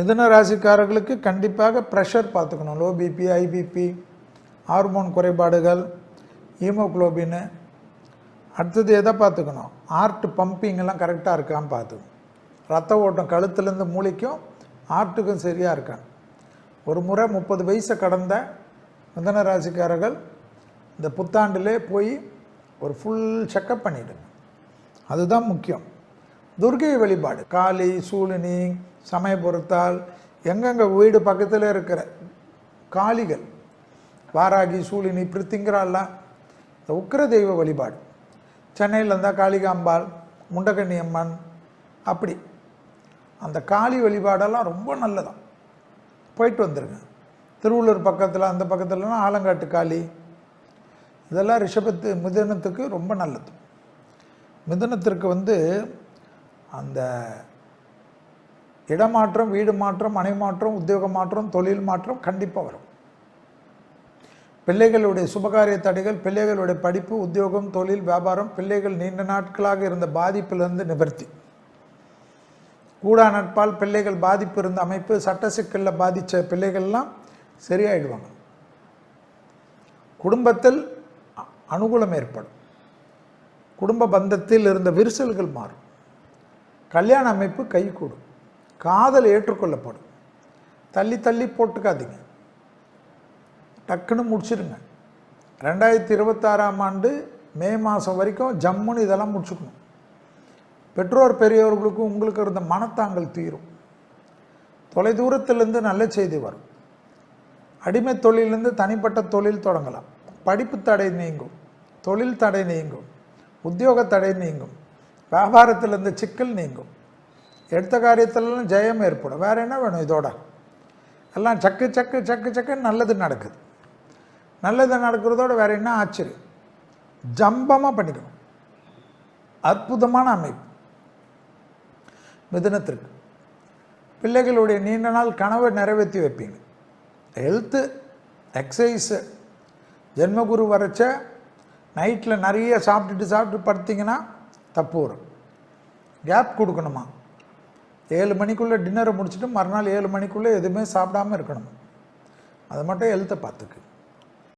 மிதுன ராசிக்காரர்களுக்கு கண்டிப்பாக ப்ரெஷர் பார்த்துக்கணும். லோ பிபி, ஐபிபி, ஹார்மோன் குறைபாடுகள், ஹீமோக்ளோபின்னு. அடுத்தது எதை பார்த்துக்கணும்? ஹார்ட் பம்பிங்கெல்லாம் கரெக்டாக இருக்கான்னு பார்த்துக்கணும். ரத்த ஓட்டம் கழுத்துலேருந்து மூளைக்கும் ஹார்ட்டுக்கும் சரியாக இருக்கான். ஒரு முறை 30 வயசை கடந்த மிதுன ராசிக்காரர்கள் இந்த புத்தாண்டிலே போய் ஒரு ஃபுல் செக்கப் பண்ணிவிடுங்க. அதுதான் முக்கியம். துர்கை வழிபாடு, காளி, சூழினி, சமயபுரத்தால், எங்கெங்கே வீடு பக்கத்தில் இருக்கிற காளிகள், வாராகி, சூழினி, பிரித்திங்கராலாம் இந்த உக்கிர தெய்வ வழிபாடு. சென்னையில் இருந்தால் காளிகாம்பாள், முண்டகண்ணி அம்மன், அப்படி அந்த காளி வழிபாடெல்லாம் ரொம்ப நல்லதான். போயிட்டு வந்துடுங்க. திருவள்ளூர் பக்கத்தில் அந்த பக்கத்துலலாம் ஆலங்காட்டு காளி, இதெல்லாம் மிதுனத்துக்கு ரொம்ப நல்லது. மிதுனத்திற்கு அந்த இடமாற்றம், வீடு மாற்றம், மனை மாற்றம், உத்தியோக மாற்றம், தொழில் மாற்றம் கண்டிப்பாக வரும். பிள்ளைகளுடைய சுபகாரிய தடைகள், பிள்ளைகளுடைய படிப்பு, உத்தியோகம், தொழில், வியாபாரம், பிள்ளைகள் நீண்ட நாட்களாக இருந்த பாதிப்பிலிருந்து நிவர்த்தி. கூடா நட்பால் பிள்ளைகள் பாதிப்பு இருந்த அமைப்பு, சட்ட சிக்கலில் பாதித்த பிள்ளைகள்லாம் சரியாயிடுவாங்க. குடும்பத்தில் அனுகூலம் ஏற்படும். குடும்ப பந்தத்தில் இருந்த விரிசல்கள் மாறும். கல்யாண அமைப்பு கைகூடும். காதல் ஏற்றுக்கொள்ளப்படும். தள்ளி தள்ளி போட்டுக்காதீங்க, டக்குன்னு முடிச்சிடுங்க. 2026ஆம் ஆண்டு மே மாதம் வரைக்கும் ஜம்முன்னு இதெல்லாம் முடிச்சுக்கணும். பெற்றோர் பெரியவர்களுக்கும் உங்களுக்கு இருந்த மனத்தாங்கல் தீரும். தொலைதூரத்திலிருந்து நல்ல செய்தி வரும். அடிமை தொழிலிருந்து தனிப்பட்ட தொழில் தொடங்கலாம். படிப்பு தடை நீங்கும், தொழில் தடை நீங்கும், உத்தியோக தடை நீங்கும், வியாபாரத்திலிருந்து சிக்கல் நீங்கும், எடுத்த காரியத்திலலாம் ஜெயம் ஏற்படும். வேறு என்ன வேணும்? இதோட எல்லாம் சக்கு சக்கு சக்கு சக்குன்னு நல்லது நடக்குது. நல்லது நடக்கிறதோட வேறு என்ன ஆச்சரியம்? ஜம்பமாக பண்ணிக்கணும். அற்புதமான அமைப்பு மிதுனத்திற்கு. பிள்ளைகளுடைய நீண்ட நாள் கனவை நிறைவேற்றி வைப்பீங்க. ஹெல்த்து, எக்ஸசைஸு, ஜென்மகுரு வரைச்ச நைட்டில் நிறைய சாப்பிட்டுட்டு படுத்திங்கன்னா தப்பு வரும். கேப் கொடுக்கணுமா? 7 மணிக்குள்ளே டின்னரை முடிச்சுட்டு மறுநாள் 7 மணிக்குள்ளே எதுவுமே சாப்பிடாமல் இருக்கணும். அது மட்டும் ஹெல்த்தை பார்த்துக்கு.